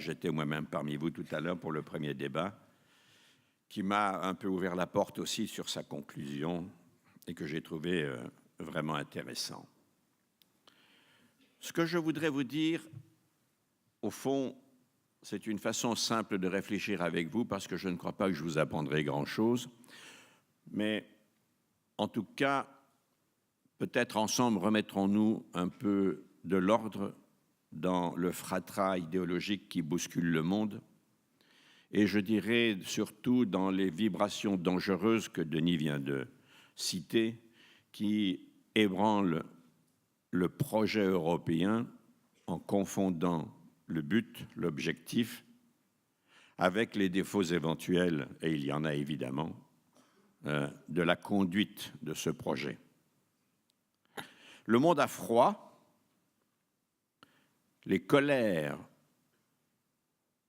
j'étais moi-même parmi vous tout à l'heure pour le premier débat, qui m'a un peu ouvert la porte aussi sur sa conclusion et que j'ai trouvé vraiment intéressant. Ce que je voudrais vous dire, au fond, c'est une façon simple de réfléchir avec vous parce que je ne crois pas que je vous apprendrai grand-chose, mais en tout cas, peut-être ensemble remettrons-nous un peu de l'ordre dans le fratras idéologique qui bouscule le monde, et je dirais surtout dans les vibrations dangereuses que Denis vient de citer, qui ébranlent le projet européen en confondant le but, l'objectif, avec les défauts éventuels, et il y en a évidemment, de la conduite de ce projet. Le monde a froid, les colères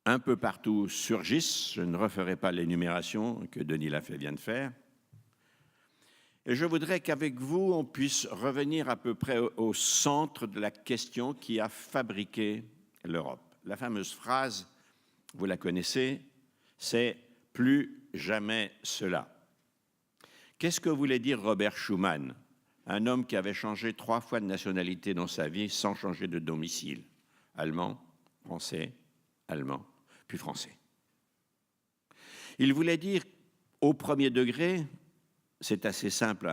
un peu partout surgissent, je ne referai pas l'énumération que Denis Lafay vient de faire, et je voudrais qu'avec vous, on puisse revenir à peu près au centre de la question qui a fabriqué l'Europe. La fameuse phrase, vous la connaissez, c'est « plus jamais cela ». Qu'est-ce que voulait dire Robert Schuman, un homme qui avait changé 3 fois de nationalité dans sa vie sans changer de domicile? Allemand, français, allemand, puis français. Il voulait dire, au premier degré, c'est assez simple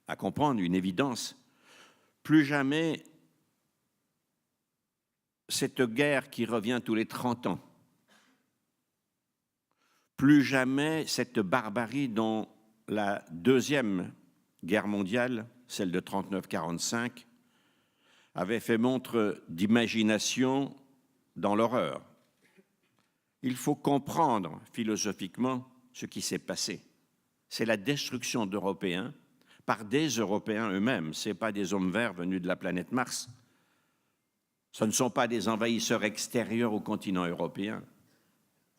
à comprendre, une évidence, plus jamais cette guerre qui revient tous les 30 ans, plus jamais cette barbarie dont la Deuxième Guerre mondiale, celle de 39-45, avait fait montre d'imagination dans l'horreur. Il faut comprendre philosophiquement ce qui s'est passé. C'est la destruction d'Européens par des Européens eux-mêmes. Ce n'est pas des hommes verts venus de la planète Mars. Ce ne sont pas des envahisseurs extérieurs au continent européen.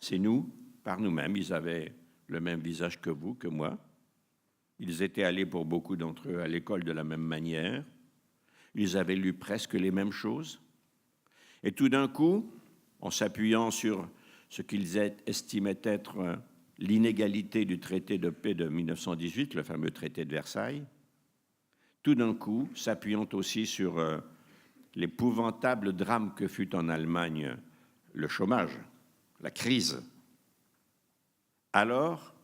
C'est nous, par nous-mêmes. Ils avaient le même visage que vous, que moi. Ils étaient allés pour beaucoup d'entre eux à l'école de la même manière. Ils avaient lu presque les mêmes choses. Et tout d'un coup, en s'appuyant sur ce qu'ils estimaient être l'inégalité du traité de paix de 1918, le fameux traité de Versailles, tout d'un coup, s'appuyant aussi sur l'épouvantable drame que fut en Allemagne le chômage, la crise. Alors,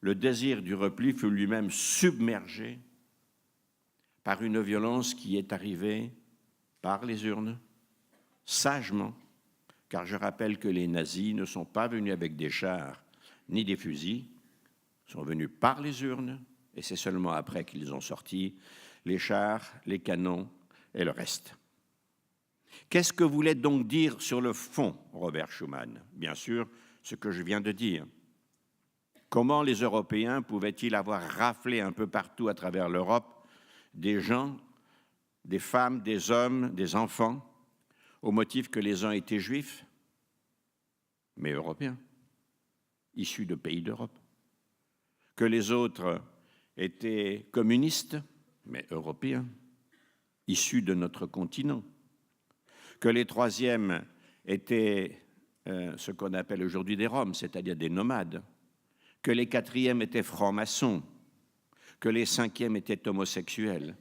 le désir du repli fut lui-même submergé par une violence qui est arrivée par les urnes, sagement, car je rappelle que les nazis ne sont pas venus avec des chars ni des fusils, sont venus par les urnes, et c'est seulement après qu'ils ont sorti les chars, les canons et le reste. Qu'est-ce que voulait donc dire sur le fond Robert Schuman? Bien sûr, ce que je viens de dire. Comment les Européens pouvaient-ils avoir raflé un peu partout à travers l'Europe des gens, des femmes, des hommes, des enfants, au motif que les uns étaient juifs, mais européens, issus de pays d'Europe, que les autres étaient communistes, mais européens, issus de notre continent, que les troisièmes étaient ce qu'on appelle aujourd'hui des Roms, c'est-à-dire des nomades, que les quatrièmes étaient francs-maçons, que les cinquièmes étaient homosexuels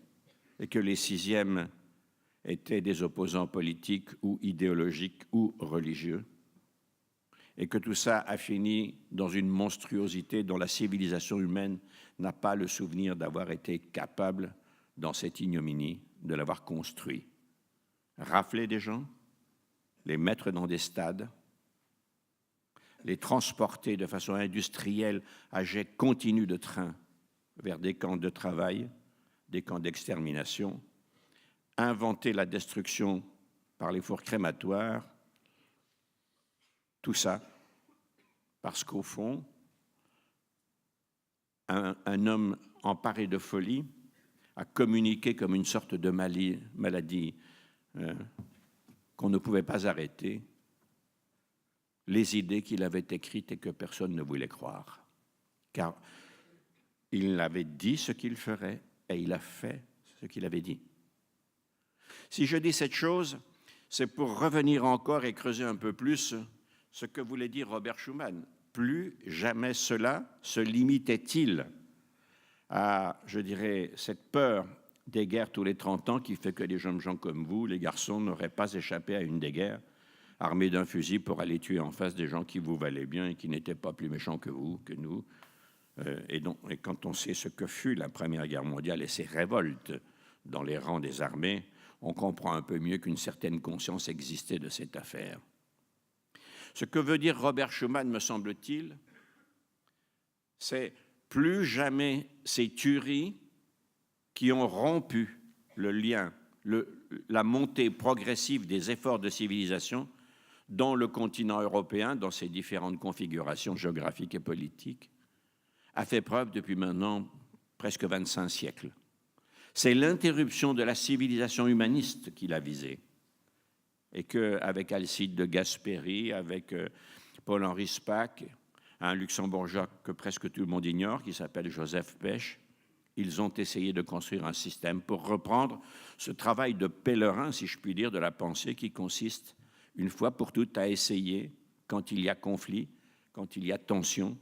et que les sixièmes étaient des opposants politiques ou idéologiques ou religieux, et que tout ça a fini dans une monstruosité dont la civilisation humaine n'a pas le souvenir d'avoir été capable, dans cette ignominie, de l'avoir construit. Rafler des gens, les mettre dans des stades, les transporter de façon industrielle à jet continu de train vers des camps de travail, des camps d'extermination, inventer la destruction par les fours crématoires, tout ça parce qu'au fond, un homme emparé de folie a communiqué comme une sorte de maladie qu'on ne pouvait pas arrêter, les idées qu'il avait écrites et que personne ne voulait croire. Car il avait dit ce qu'il ferait et il a fait ce qu'il avait dit. Si je dis cette chose, c'est pour revenir encore et creuser un peu plus ce que voulait dire Robert Schuman. Plus jamais cela se limitait-il à, je dirais, cette peur des guerres tous les 30 ans qui fait que les jeunes gens comme vous, les garçons, n'auraient pas échappé à une des guerres, armés d'un fusil pour aller tuer en face des gens qui vous valaient bien et qui n'étaient pas plus méchants que vous, que nous. Et quand on sait ce que fut la Première Guerre mondiale et ses révoltes dans les rangs des armées, on comprend un peu mieux qu'une certaine conscience existait de cette affaire. Ce que veut dire Robert Schuman, me semble-t-il, c'est plus jamais ces tueries qui ont rompu le lien, la montée progressive des efforts de civilisation dans le continent européen, dans ses différentes configurations géographiques et politiques, a fait preuve depuis maintenant presque 25 siècles. C'est l'interruption de la civilisation humaniste qu'il a visée. Et qu'avec Alcide de Gasperi, avec Paul-Henri Spaak, un luxembourgeois que presque tout le monde ignore, qui s'appelle Joseph Pech, ils ont essayé de construire un système pour reprendre ce travail de pèlerin, si je puis dire, de la pensée qui consiste, une fois pour toutes, à essayer, quand il y a conflit, quand il y a tension,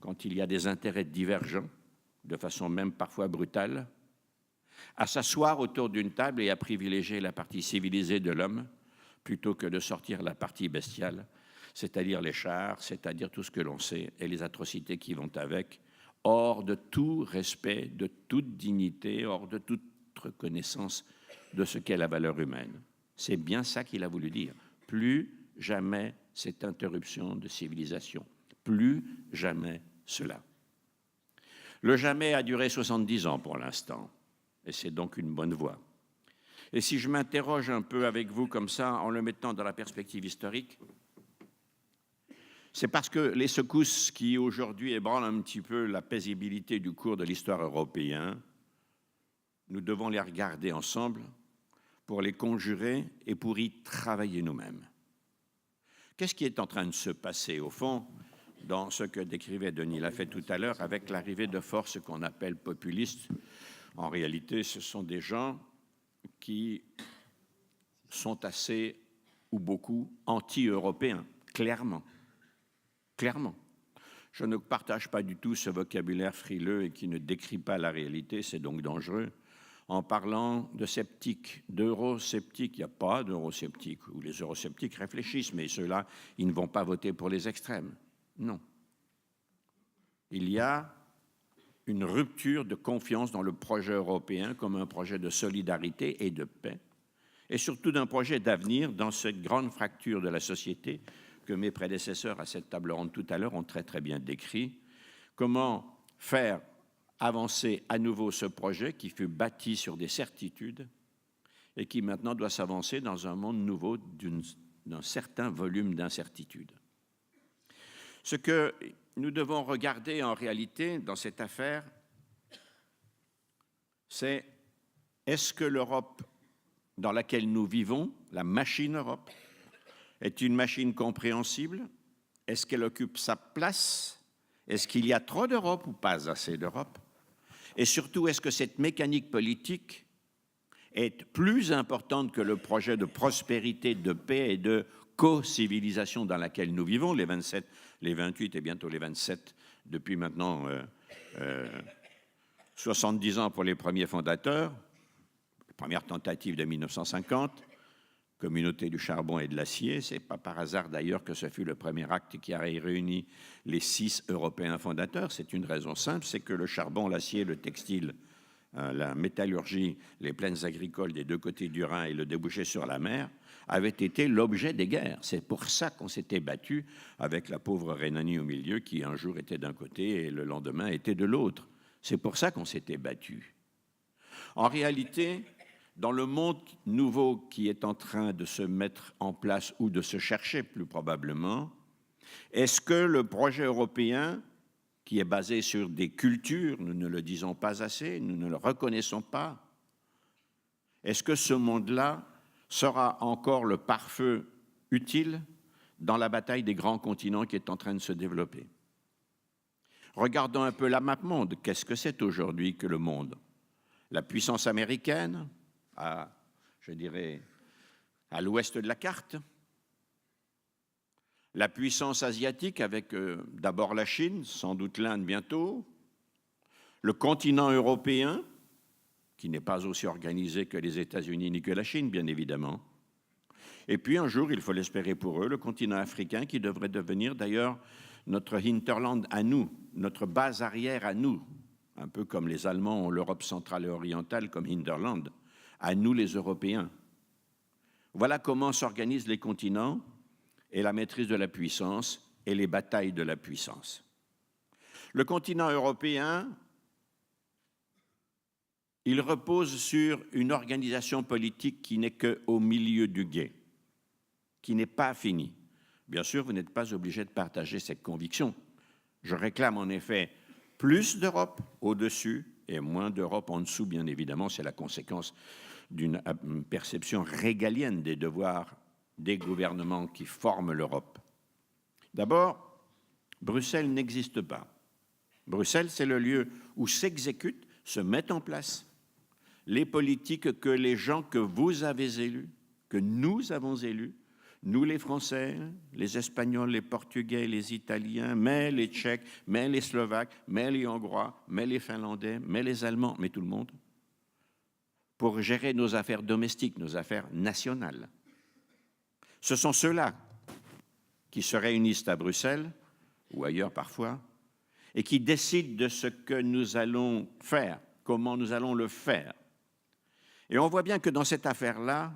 quand il y a des intérêts divergents, de façon même parfois brutale, à s'asseoir autour d'une table et à privilégier la partie civilisée de l'homme plutôt que de sortir la partie bestiale, c'est-à-dire les chars, c'est-à-dire tout ce que l'on sait et les atrocités qui vont avec, hors de tout respect, de toute dignité, hors de toute reconnaissance de ce qu'est la valeur humaine. C'est bien ça qu'il a voulu dire. Plus jamais cette interruption de civilisation. Plus jamais cela. Le jamais a duré 70 ans pour l'instant, et c'est donc une bonne voie. Et si je m'interroge un peu avec vous comme ça, en le mettant dans la perspective historique, c'est parce que les secousses qui aujourd'hui ébranlent un petit peu la paisibilité du cours de l'histoire européenne, nous devons les regarder ensemble pour les conjurer et pour y travailler nous-mêmes. Qu'est-ce qui est en train de se passer, au fond, dans ce que décrivait Denis Lafay tout à l'heure, avec l'arrivée de forces qu'on appelle populistes? En réalité, ce sont des gens qui sont assez ou beaucoup anti-européens, clairement. Clairement. Je ne partage pas du tout ce vocabulaire frileux et qui ne décrit pas la réalité, c'est donc dangereux. En parlant de sceptiques, d'eurosceptiques, il n'y a pas d'eurosceptiques, ou les eurosceptiques réfléchissent, mais ceux-là, ils ne vont pas voter pour les extrêmes. Non. Il y a une rupture de confiance dans le projet européen comme un projet de solidarité et de paix, et surtout d'un projet d'avenir dans cette grande fracture de la société que mes prédécesseurs à cette table ronde tout à l'heure ont très très bien décrit. Comment faire avancer à nouveau ce projet qui fut bâti sur des certitudes et qui maintenant doit s'avancer dans un monde nouveau d'un certain volume d'incertitude. Ce que nous devons regarder en réalité dans cette affaire, c'est est-ce que l'Europe dans laquelle nous vivons, la machine Europe, est une machine compréhensible? Est-ce qu'elle occupe sa place? Est-ce qu'il y a trop d'Europe ou pas assez d'Europe? Et surtout, est-ce que cette mécanique politique est plus importante que le projet de prospérité, de paix et de co-civilisation dans laquelle nous vivons, les 27, les 28 et bientôt les 27, depuis maintenant 70 ans pour les premiers fondateurs, première tentative de 1950, communauté du charbon et de l'acier. Ce n'est pas par hasard d'ailleurs que ce fut le premier acte qui a réuni les 6 Européens fondateurs. C'est une raison simple, c'est que le charbon, l'acier, le textile, la métallurgie, les plaines agricoles des deux côtés du Rhin et le débouché sur la mer avaient été l'objet des guerres. C'est pour ça qu'on s'était battu avec la pauvre Rhénanie au milieu qui un jour était d'un côté et le lendemain était de l'autre. C'est pour ça qu'on s'était battu. En réalité, dans le monde nouveau qui est en train de se mettre en place ou de se chercher plus probablement, est-ce que le projet européen, qui est basé sur des cultures, nous ne le disons pas assez, nous ne le reconnaissons pas, est-ce que ce monde-là sera encore le pare-feu utile dans la bataille des grands continents qui est en train de se développer? Regardons un peu la map monde. Qu'est-ce que c'est aujourd'hui que le monde? La puissance américaine a, je dirais, À l'ouest de la carte, la puissance asiatique avec d'abord la Chine, sans doute l'Inde bientôt, le continent européen, qui n'est pas aussi organisé que les États-Unis ni que la Chine, bien évidemment. Et puis un jour, il faut l'espérer pour eux, le continent africain qui devrait devenir d'ailleurs notre hinterland à nous, notre base arrière à nous, un peu comme les Allemands ont l'Europe centrale et orientale comme hinterland, à nous les Européens. Voilà comment s'organisent les continents et la maîtrise de la puissance et les batailles de la puissance. Le continent européen, il repose sur une organisation politique qui n'est qu'au milieu du gué, qui n'est pas finie. Bien sûr, vous n'êtes pas obligé de partager cette conviction. Je réclame en effet plus d'Europe au-dessus et moins d'Europe en dessous, bien évidemment. C'est la conséquence d'une perception régalienne des devoirs des gouvernements qui forment l'Europe. D'abord, Bruxelles n'existe pas. Bruxelles, c'est le lieu où s'exécutent, se mettent en place les politiques que les gens que vous avez élus, que nous avons élus, nous les Français, les Espagnols, les Portugais, les Italiens, mais les Tchèques, mais les Slovaques, mais les Hongrois, mais les Finlandais, mais les Allemands, mais tout le monde, pour gérer nos affaires domestiques, nos affaires nationales. Ce sont ceux-là qui se réunissent à Bruxelles, ou ailleurs parfois, et qui décident de ce que nous allons faire, comment nous allons le faire. Et on voit bien que dans cette affaire-là,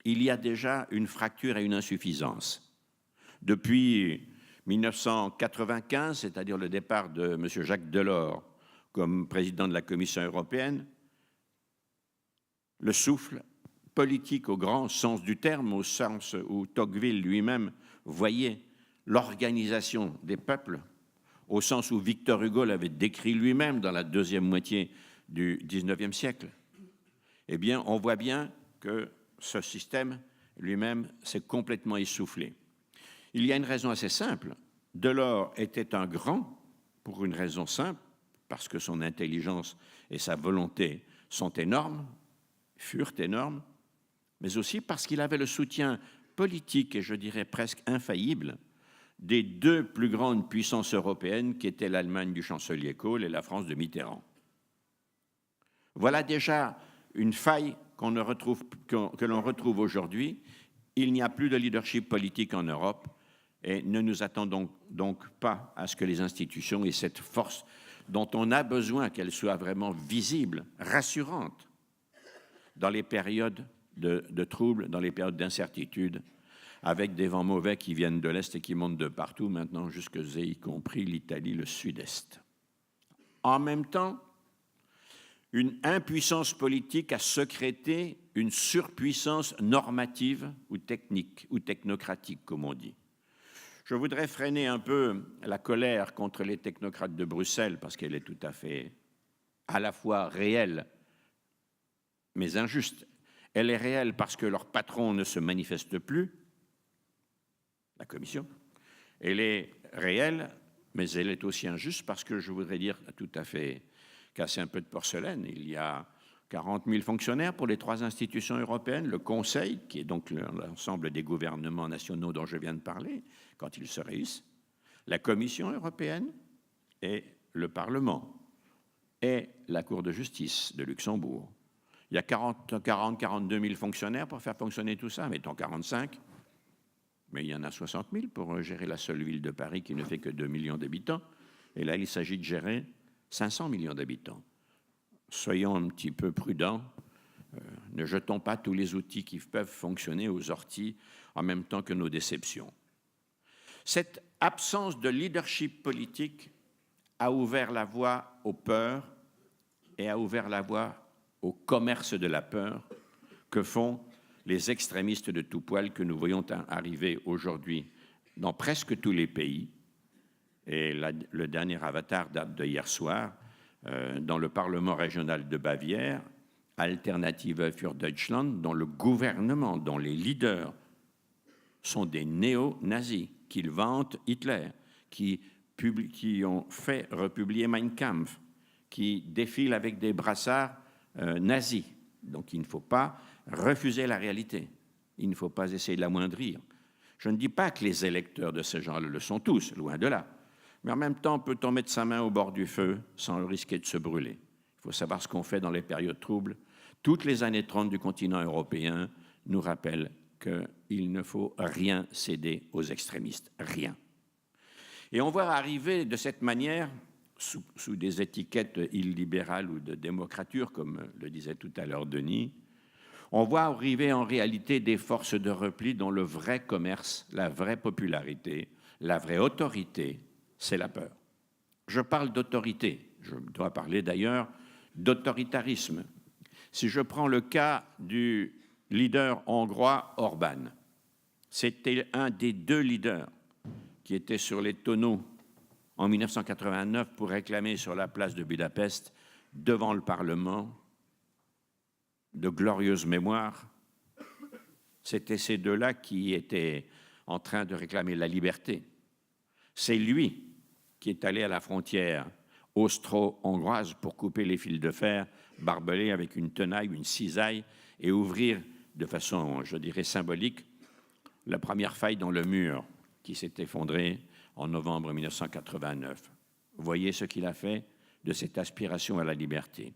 il y a déjà une fracture et une insuffisance. Depuis 1995, c'est-à-dire le départ de M. Jacques Delors comme président de la Commission européenne, le souffle politique au grand sens du terme, au sens où Tocqueville lui-même voyait l'organisation des peuples, au sens où Victor Hugo l'avait décrit lui-même dans la deuxième moitié du XIXe siècle, eh bien, on voit bien que ce système lui-même s'est complètement essoufflé. Il y a une raison assez simple. Delors était un grand pour une raison simple, parce que son intelligence et sa volonté sont énormes, furent énormes, mais aussi parce qu'il avait le soutien politique et je dirais presque infaillible des deux plus grandes puissances européennes qui étaient l'Allemagne du chancelier Kohl et la France de Mitterrand. Voilà déjà une faille que l'on retrouve aujourd'hui. Il n'y a plus de leadership politique en Europe et ne nous attendons donc pas à ce que les institutions aient cette force dont on a besoin, qu'elle soit vraiment visible, rassurante dans les périodes de troubles, dans les périodes d'incertitude, avec des vents mauvais qui viennent de l'Est et qui montent de partout, maintenant jusque y compris l'Italie, le Sud-Est. En même temps, une impuissance politique a sécrété une surpuissance normative ou technique, ou technocratique, comme on dit. Je voudrais freiner un peu la colère contre les technocrates de Bruxelles, parce qu'elle est tout à fait à la fois réelle, mais injuste. Elle est réelle parce que leur patron ne se manifeste plus, la Commission. Elle est réelle, mais elle est aussi injuste parce que, je voudrais dire tout à fait, casser un peu de porcelaine, il y a 40 000 fonctionnaires pour les trois institutions européennes, le Conseil, qui est donc l'ensemble des gouvernements nationaux dont je viens de parler, quand ils se réunissent, la Commission européenne et le Parlement et la Cour de justice de Luxembourg. Il y a 42 000 fonctionnaires pour faire fonctionner tout ça, mettons 45, mais il y en a 60 000 pour gérer la seule ville de Paris qui ne fait que 2 millions d'habitants. Et là, il s'agit de gérer 500 millions d'habitants. Soyons un petit peu prudents, ne jetons pas tous les outils qui peuvent fonctionner aux orties en même temps que nos déceptions. Cette absence de leadership politique a ouvert la voie aux peurs et a ouvert la voie au commerce de la peur que font les extrémistes de tout poil que nous voyons arriver aujourd'hui dans presque tous les pays. Et le dernier avatar date de hier soir, dans le Parlement régional de Bavière, Alternative für Deutschland, dont le gouvernement, dont les leaders sont des néo-nazis, qu'ils vantent Hitler, qui ont fait republier Mein Kampf, qui défilent avec des brassards nazis. Donc il ne faut pas refuser la réalité. il ne faut pas essayer de l'amoindrir. Je ne dis pas que les électeurs de ces gens-là le sont tous, loin de là. Mais en même temps, peut-on mettre sa main au bord du feu sans risquer de se brûler? Il faut savoir ce qu'on fait dans les périodes troubles. Toutes les années 30 du continent européen nous rappellent qu'il ne faut rien céder aux extrémistes, rien. Et on voit arriver de cette manière, sous des étiquettes illibérales ou de démocrature, comme le disait tout à l'heure Denis, on voit arriver en réalité des forces de repli dont le vrai commerce, la vraie popularité, la vraie autorité, c'est la peur. Je parle d'autorité, je dois parler d'ailleurs d'autoritarisme. Si je prends le cas du leader hongrois Orbán, c'était un des deux leaders qui étaient sur les tonneaux en 1989 pour réclamer sur la place de Budapest, devant le Parlement, de glorieuse mémoire. C'était ces deux-là qui étaient en train de réclamer la liberté. C'est lui qui est allé à la frontière austro-hongroise pour couper les fils de fer barbelés avec une tenaille, une cisaille, et ouvrir de façon, je dirais, symbolique, la première faille dans le mur qui s'est effondré en novembre 1989. Voyez ce qu'il a fait de cette aspiration à la liberté.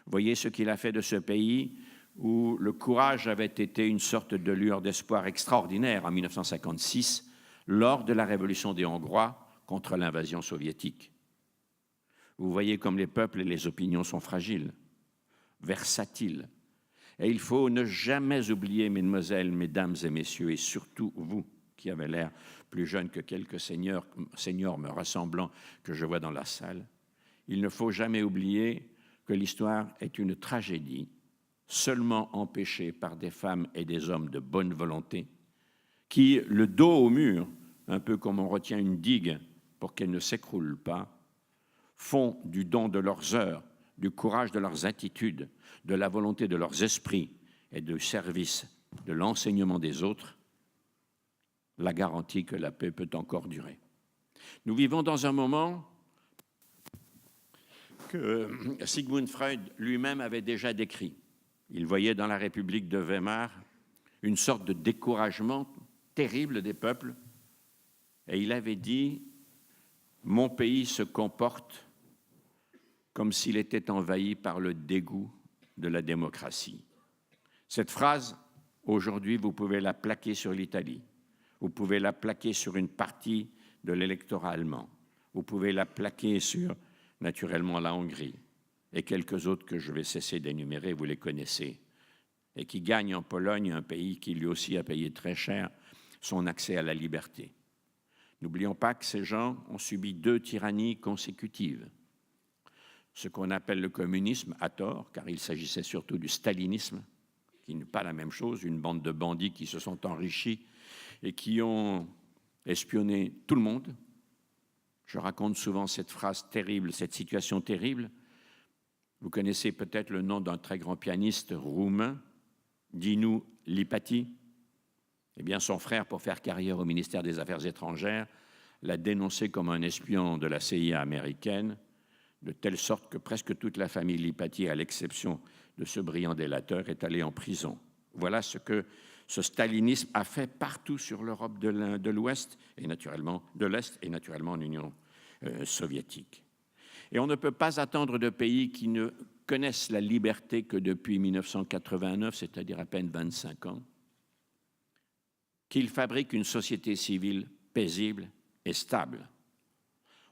Voyez ce qu'il a fait de ce pays où le courage avait été une sorte de lueur d'espoir extraordinaire en 1956, lors de la révolution des Hongrois contre l'invasion soviétique. Vous voyez comme les peuples et les opinions sont fragiles, versatiles. Et il faut ne jamais oublier, mesdemoiselles, mesdames et messieurs, et surtout vous, qui avez l'air plus jeune que quelques seniors me rassemblant que je vois dans la salle, il ne faut jamais oublier que l'histoire est une tragédie seulement empêchée par des femmes et des hommes de bonne volonté qui, le dos au mur, un peu comme on retient une digue pour qu'elle ne s'écroule pas, font du don de leurs heures, du courage de leurs attitudes, de la volonté de leurs esprits et du service de l'enseignement des autres, la garantie que la paix peut encore durer. Nous vivons dans un moment que Sigmund Freud lui-même avait déjà décrit. Il voyait dans la République de Weimar une sorte de découragement terrible des peuples, et il avait dit « Mon pays se comporte comme s'il était envahi par le dégoût de la démocratie ». Cette phrase, aujourd'hui, vous pouvez la plaquer sur l'Italie, vous pouvez la plaquer sur une partie de l'électorat allemand, vous pouvez la plaquer sur, naturellement, la Hongrie et quelques autres que je vais cesser d'énumérer, vous les connaissez, et qui gagnent en Pologne, un pays qui lui aussi a payé très cher son accès à la liberté. N'oublions pas que ces gens ont subi 2 tyrannies consécutives. Ce qu'on appelle le communisme, à tort, car il s'agissait surtout du stalinisme, qui n'est pas la même chose, une bande de bandits qui se sont enrichis et qui ont espionné tout le monde. Je raconte souvent cette phrase terrible, cette situation terrible. Vous connaissez peut-être le nom d'un très grand pianiste roumain, Dinu Lipati. Eh bien, son frère, pour faire carrière au ministère des Affaires étrangères, l'a dénoncé comme un espion de la CIA américaine, de telle sorte que presque toute la famille Lipati, à l'exception de ce brillant délateur, est allée en prison. Voilà ce que ce stalinisme a fait partout sur l'Europe de l'Ouest et naturellement de l'Est et naturellement en Union soviétique. Et on ne peut pas attendre de pays qui ne connaissent la liberté que depuis 1989, c'est-à-dire à peine 25 ans, qu'ils fabriquent une société civile paisible et stable.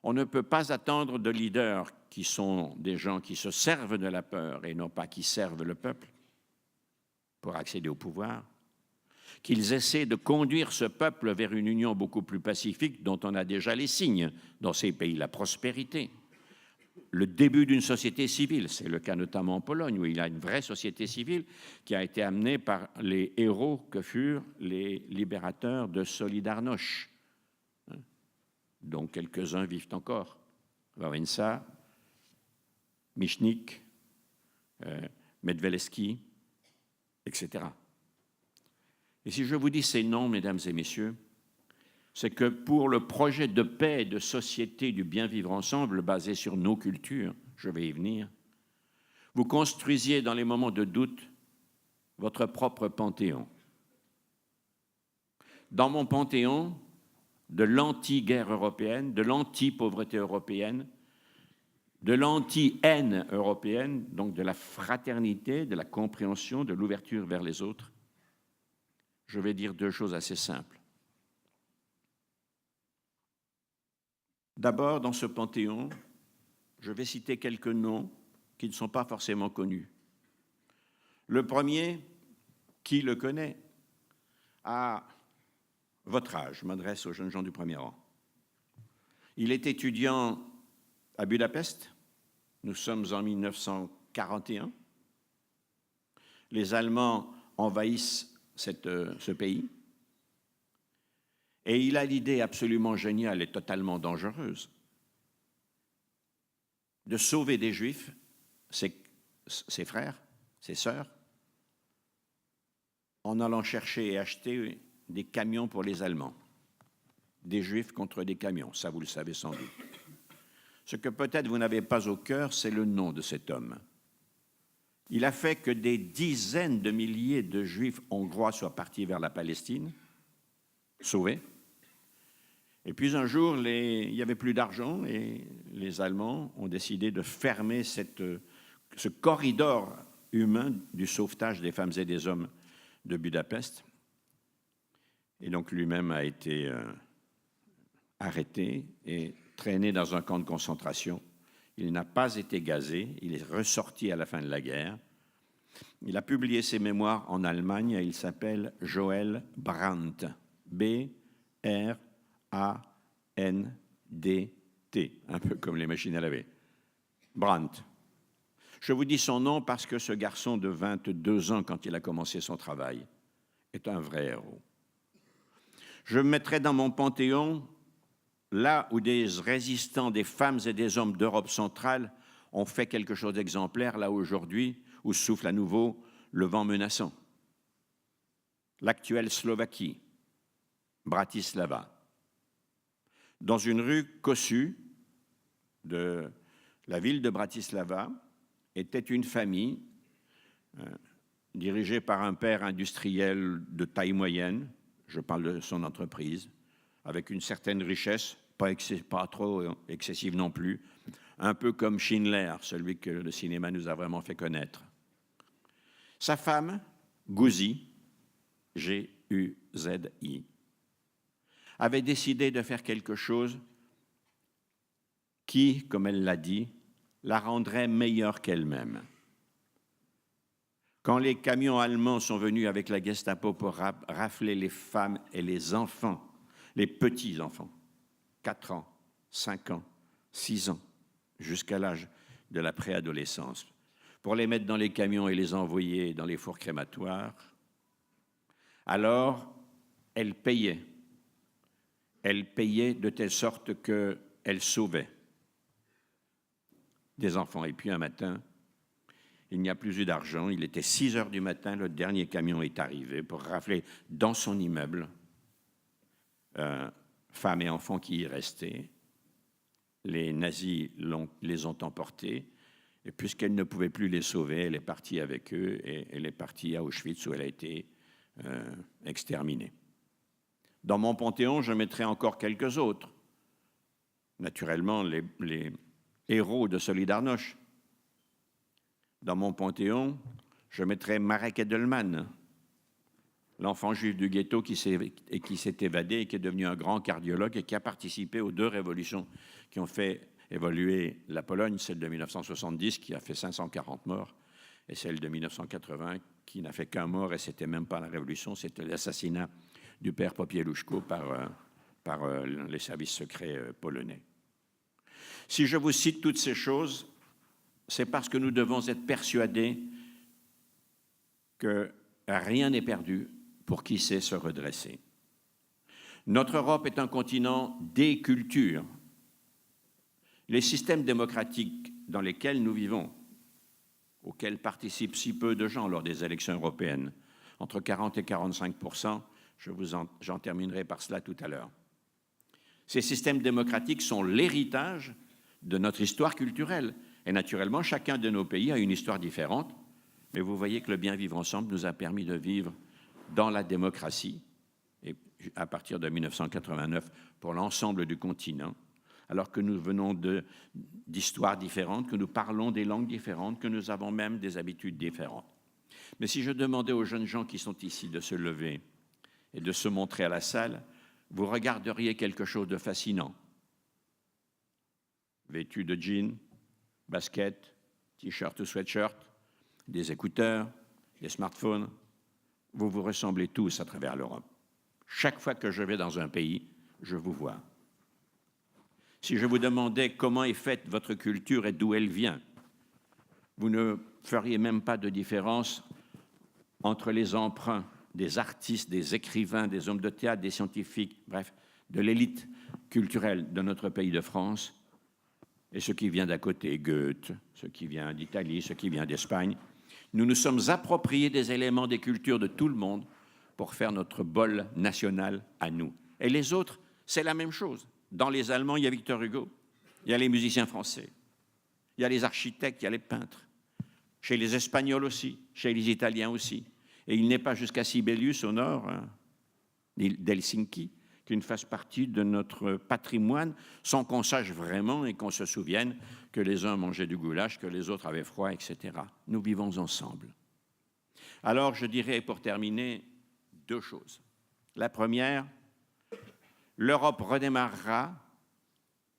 On ne peut pas attendre de leaders qui sont des gens qui se servent de la peur et non pas qui servent le peuple pour accéder au pouvoir, qu'ils essaient de conduire ce peuple vers une union beaucoup plus pacifique dont on a déjà les signes dans ces pays, la prospérité, le début d'une société civile. C'est le cas notamment en Pologne, où il y a une vraie société civile qui a été amenée par les héros que furent les libérateurs de Solidarność, dont quelques-uns vivent encore. Wałęsa, Michnik, Medvelevski, etc. Et si je vous dis ces noms, mesdames et messieurs, c'est que pour le projet de paix et de société du bien vivre ensemble basé sur nos cultures, je vais y venir, vous construisiez dans les moments de doute votre propre panthéon. dans mon panthéon de l'anti-guerre européenne, de l'anti-pauvreté européenne, de l'anti-haine européenne, donc de la fraternité, de la compréhension, de l'ouverture vers les autres, je vais dire deux choses assez simples. D'abord, dans ce panthéon, je vais citer quelques noms qui ne sont pas forcément connus. Le premier, qui le connaît, à votre âge, je m'adresse aux jeunes gens du premier rang. Il est étudiant à Budapest, nous sommes en 1941. Les Allemands envahissent ce pays. Et il a l'idée absolument géniale et totalement dangereuse de sauver des Juifs, ses frères, ses sœurs, en allant chercher et acheter des camions pour les Allemands. Des Juifs contre des camions, ça vous le savez sans doute. Ce que peut-être vous n'avez pas au cœur, c'est le nom de cet homme. Il a fait que des dizaines de milliers de Juifs hongrois soient partis vers la Palestine, sauvés. Et puis un jour, il n'y avait plus d'argent et les Allemands ont décidé de fermer ce corridor humain du sauvetage des femmes et des hommes de Budapest. Et donc lui-même a été arrêté et traîné dans un camp de concentration. Il n'a pas été gazé, il est ressorti à la fin de la guerre. Il a publié ses mémoires en Allemagne et il s'appelle Joël Brandt, B-R-A-N-D-T, un peu comme les machines à laver. Brandt. Je vous dis son nom parce que ce garçon de 22 ans, quand il a commencé son travail, est un vrai héros. Je mettrai dans mon panthéon là où des résistants, des femmes et des hommes d'Europe centrale ont fait quelque chose d'exemplaire, là aujourd'hui où souffle à nouveau le vent menaçant. L'actuelle Slovaquie, Bratislava. Dans une rue cossue de la ville de Bratislava était une famille dirigée par un père industriel de taille moyenne, je parle de son entreprise, avec une certaine richesse, pas trop excessive non plus, un peu comme Schindler, celui que le cinéma nous a vraiment fait connaître. Sa femme, Guzi, G-U-Z-I, avait décidé de faire quelque chose qui, comme elle l'a dit, la rendrait meilleure qu'elle-même. Quand les camions allemands sont venus avec la Gestapo pour rafler les femmes et les enfants, les petits-enfants, 4 ans, 5 ans, 6 ans, jusqu'à l'âge de la préadolescence, pour les mettre dans les camions et les envoyer dans les fours crématoires, alors elle payait. Elle payait de telle sorte qu'elle sauvait des enfants. Et puis un matin, il n'y a plus eu d'argent. Il était 6 heures du matin, le dernier camion est arrivé pour rafler dans son immeuble femmes et enfants qui y restaient. Les nazis les ont emportés. Et puisqu'elle ne pouvait plus les sauver, elle est partie avec eux et elle est partie à Auschwitz où elle a été exterminée. Dans mon panthéon, je mettrai encore quelques autres. Naturellement, les héros de Solidarność. Dans mon panthéon, je mettrai Marek Edelman, l'enfant juif du ghetto qui s'est évadé et qui est devenu un grand cardiologue et qui a participé aux 2 révolutions qui ont fait évoluer la Pologne, celle de 1970 qui a fait 540 morts et celle de 1980 qui n'a fait qu'un mort et c'était même pas la révolution, c'était l'assassinat du père Popieluszko par les services secrets polonais. Si je vous cite toutes ces choses, c'est parce que nous devons être persuadés que rien n'est perdu pour qui sait se redresser. Notre Europe est un continent des cultures. Les systèmes démocratiques dans lesquels nous vivons, auxquels participent si peu de gens lors des élections européennes, entre 40 et 45%, j'en terminerai par cela tout à l'heure. Ces systèmes démocratiques sont l'héritage de notre histoire culturelle. Et naturellement, chacun de nos pays a une histoire différente, mais vous voyez que le bien vivre ensemble nous a permis de vivre dans la démocratie. Et à partir de 1989 pour l'ensemble du continent, alors que nous venons d'histoires différentes, que nous parlons des langues différentes, que nous avons même des habitudes différentes. Mais si je demandais aux jeunes gens qui sont ici de se lever et de se montrer à la salle, vous regarderiez quelque chose de fascinant. Vêtus de jeans, baskets, t-shirt ou sweatshirt, des écouteurs, des smartphones, vous vous ressemblez tous à travers l'Europe. Chaque fois que je vais dans un pays, je vous vois. Si je vous demandais comment est faite votre culture et d'où elle vient, vous ne feriez même pas de différence entre les emprunts des artistes, des écrivains, des hommes de théâtre, des scientifiques, bref, de l'élite culturelle de notre pays de France et ce qui vient d'à côté, Goethe, ce qui vient d'Italie, ce qui vient d'Espagne. Nous nous sommes appropriés des éléments des cultures de tout le monde pour faire notre bol national à nous. Et les autres, c'est la même chose. Dans les Allemands, il y a Victor Hugo, il y a les musiciens français, il y a les architectes, il y a les peintres. Chez les Espagnols aussi, chez les Italiens aussi. Et il n'est pas jusqu'à Sibelius au nord, hein, d'Helsinki, qu'une fasse partie de notre patrimoine, sans qu'on sache vraiment et qu'on se souvienne que les uns mangeaient du goulash, que les autres avaient froid, etc. Nous vivons ensemble. Alors, je dirais, pour terminer, deux choses. La première, l'Europe redémarrera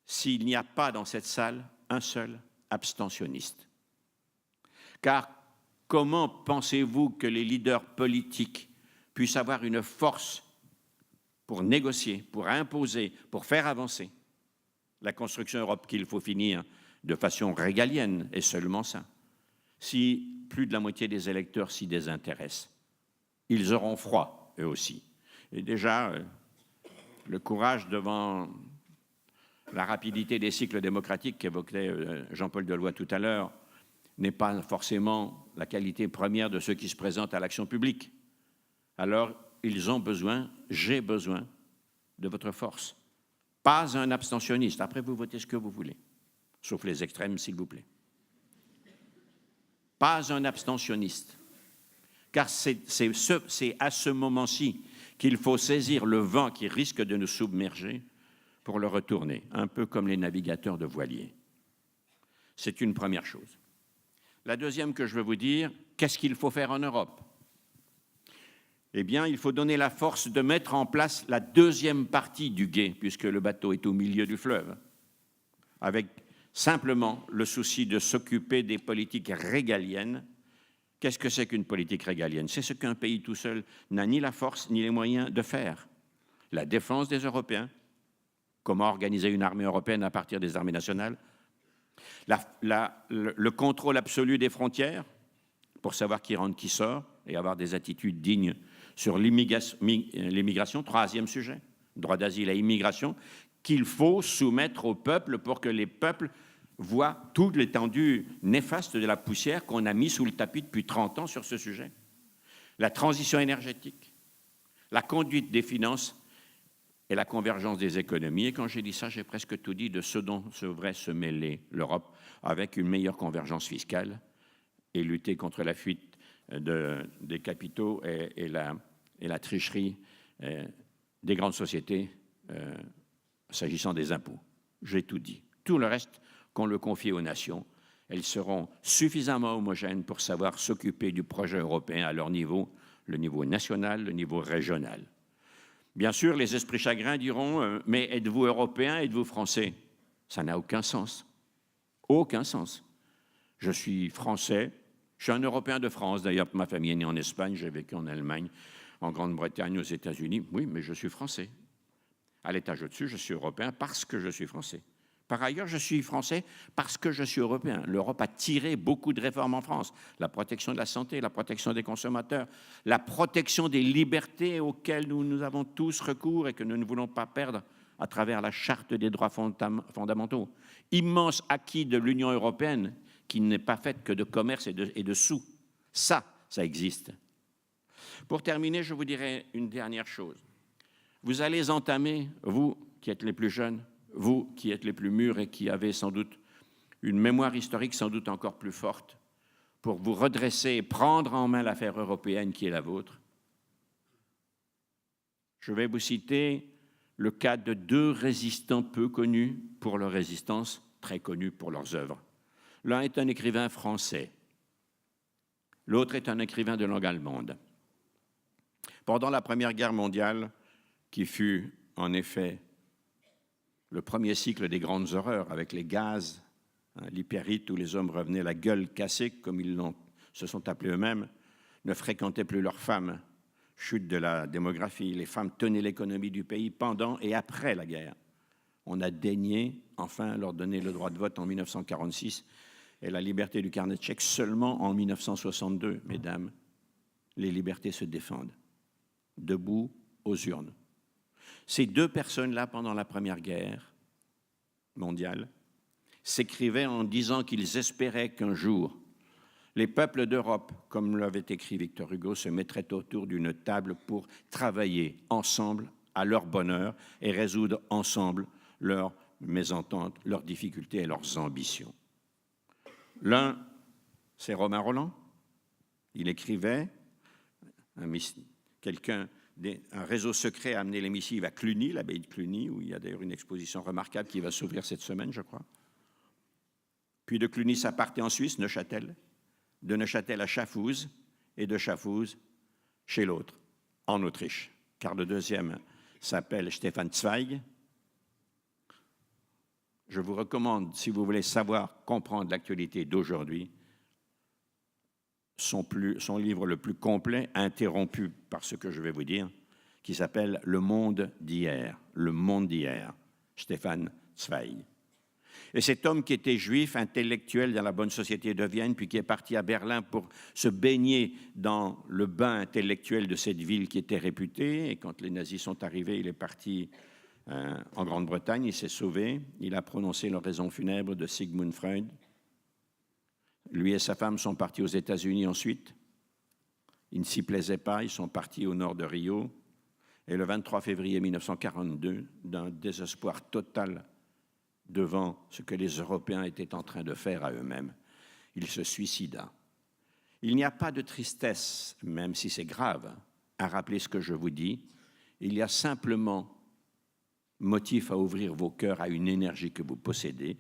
s'il n'y a pas dans cette salle un seul abstentionniste. Car comment pensez-vous que les leaders politiques puissent avoir une force pour négocier, pour imposer, pour faire avancer la construction Europe qu'il faut finir de façon régalienne, et seulement ça, si plus de la moitié des électeurs s'y désintéressent? Ils auront froid, eux aussi. Et déjà, le courage devant la rapidité des cycles démocratiques qu'évoquait Jean-Paul Delevoye tout à l'heure n'est pas forcément la qualité première de ceux qui se présentent à l'action publique. Alors, ils ont besoin, j'ai besoin de votre force. Pas un abstentionniste. Après, vous votez ce que vous voulez, sauf les extrêmes, s'il vous plaît. Pas un abstentionniste. Car c'est à ce moment-ci qu'il faut saisir le vent qui risque de nous submerger pour le retourner, un peu comme les navigateurs de voiliers. C'est une première chose. La deuxième que je veux vous dire, qu'est-ce qu'il faut faire en Europe? Eh bien, il faut donner la force de mettre en place la deuxième partie du gué, puisque le bateau est au milieu du fleuve, avec simplement le souci de s'occuper des politiques régaliennes. Qu'est-ce que c'est qu'une politique régalienne? C'est ce qu'un pays tout seul n'a ni la force ni les moyens de faire. La défense des Européens, comment organiser une armée européenne à partir des armées nationales, le contrôle absolu des frontières, pour savoir qui rentre, qui sort, et avoir des attitudes dignes sur l'immigration, troisième sujet, droit d'asile et immigration, qu'il faut soumettre au peuple pour que les peuples voient toute l'étendue néfaste de la poussière qu'on a mis sous le tapis depuis 30 ans sur ce sujet. La transition énergétique, la conduite des finances et la convergence des économies. Et quand j'ai dit ça, j'ai presque tout dit de ce dont devrait se mêler l'Europe, avec une meilleure convergence fiscale et lutter contre la fuite des capitaux et la tricherie des grandes sociétés s'agissant des impôts. J'ai tout dit. Tout le reste, qu'on le confie aux nations, elles seront suffisamment homogènes pour savoir s'occuper du projet européen à leur niveau, le niveau national, le niveau régional. Bien sûr, les esprits chagrins diront « Mais êtes-vous européen, êtes-vous français ?» Ça n'a aucun sens. Aucun sens. Je suis français, je suis un Européen de France. D'ailleurs, ma famille est née en Espagne, j'ai vécu en Allemagne, en Grande-Bretagne, aux États-Unis. Oui, mais je suis français. À l'étage au-dessus, je suis européen parce que je suis français. Par ailleurs, je suis français parce que je suis européen. L'Europe a tiré beaucoup de réformes en France. La protection de la santé, la protection des consommateurs, la protection des libertés auxquelles nous avons tous recours et que nous ne voulons pas perdre à travers la Charte des droits fondamentaux. Immense acquis de l'Union européenne qui n'est pas faite que de commerce et de sous. Ça existe. Pour terminer, je vous dirai une dernière chose. Vous allez entamer, vous qui êtes les plus jeunes, vous qui êtes les plus mûrs et qui avez sans doute une mémoire historique sans doute encore plus forte, pour vous redresser et prendre en main l'affaire européenne qui est la vôtre. Je vais vous citer le cas de deux résistants peu connus pour leur résistance, très connus pour leurs œuvres. L'un est un écrivain français, l'autre est un écrivain de langue allemande. Pendant la Première Guerre mondiale, qui fut en effet le premier cycle des grandes horreurs avec les gaz, l'hypérite, où les hommes revenaient la gueule cassée, comme ils se sont appelés eux-mêmes, ne fréquentaient plus leurs femmes, chute de la démographie, les femmes tenaient l'économie du pays pendant et après la guerre. On a daigné enfin leur donner le droit de vote en 1946 et la liberté du carnet de chèques seulement en 1962. Mesdames, les libertés se défendent, debout aux urnes. Ces deux personnes-là, pendant la Première Guerre mondiale, s'écrivaient en disant qu'ils espéraient qu'un jour, les peuples d'Europe, comme l'avait écrit Victor Hugo, se mettraient autour d'une table pour travailler ensemble à leur bonheur et résoudre ensemble leurs mésententes, leurs difficultés et leurs ambitions. L'un, c'est Romain Rolland. Il écrivait, un réseau secret a amené les missives à Cluny, l'abbaye de Cluny, où il y a d'ailleurs une exposition remarquable qui va s'ouvrir cette semaine, je crois. Puis de Cluny, ça partait en Suisse, Neuchâtel, de Neuchâtel à Schaffhouse, et de Schaffhouse chez l'autre, en Autriche, car le deuxième s'appelle Stefan Zweig. Je vous recommande, si vous voulez savoir, comprendre l'actualité d'aujourd'hui, son livre le plus complet, interrompu par ce que je vais vous dire, qui s'appelle « Le monde d'hier », Le monde d'hier, Stefan Zweig. Et cet homme qui était juif, intellectuel dans la bonne société de Vienne, puis qui est parti à Berlin pour se baigner dans le bain intellectuel de cette ville qui était réputée, et quand les nazis sont arrivés, il est parti en Grande-Bretagne, il s'est sauvé, il a prononcé l'oraison funèbre de Sigmund Freud. Lui et sa femme sont partis aux États-Unis ensuite. Ils ne s'y plaisaient pas, ils sont partis au nord de Rio. Et le 23 février 1942, d'un désespoir total devant ce que les Européens étaient en train de faire à eux-mêmes, il se suicida. Il n'y a pas de tristesse, même si c'est grave, à rappeler ce que je vous dis. Il y a simplement motif à ouvrir vos cœurs à une énergie que vous possédez.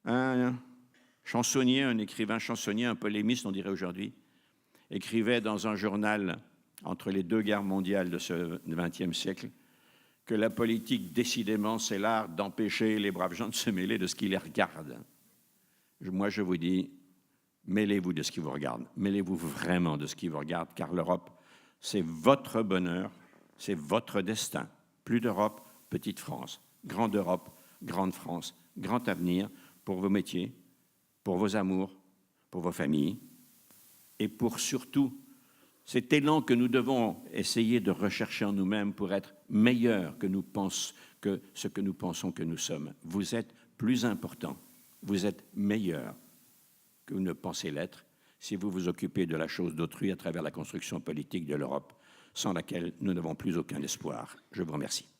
Un chansonnier, un écrivain chansonnier, un polémiste, on dirait aujourd'hui, écrivait dans un journal entre les deux guerres mondiales de ce XXe siècle que la politique, décidément, c'est l'art d'empêcher les braves gens de se mêler de ce qui les regarde. Moi, je vous dis, mêlez-vous de ce qui vous regarde. Mêlez-vous vraiment de ce qui vous regarde, car l'Europe, c'est votre bonheur, c'est votre destin. Plus d'Europe, petite France. Grande Europe, grande France. Grand avenir pour vos métiers, pour vos amours, pour vos familles et pour surtout cet élan que nous devons essayer de rechercher en nous-mêmes pour être meilleurs que ce que nous pensons que nous sommes. Vous êtes plus important, vous êtes meilleur que vous ne pensez l'être si vous vous occupez de la chose d'autrui à travers la construction politique de l'Europe, sans laquelle nous n'avons plus aucun espoir. Je vous remercie.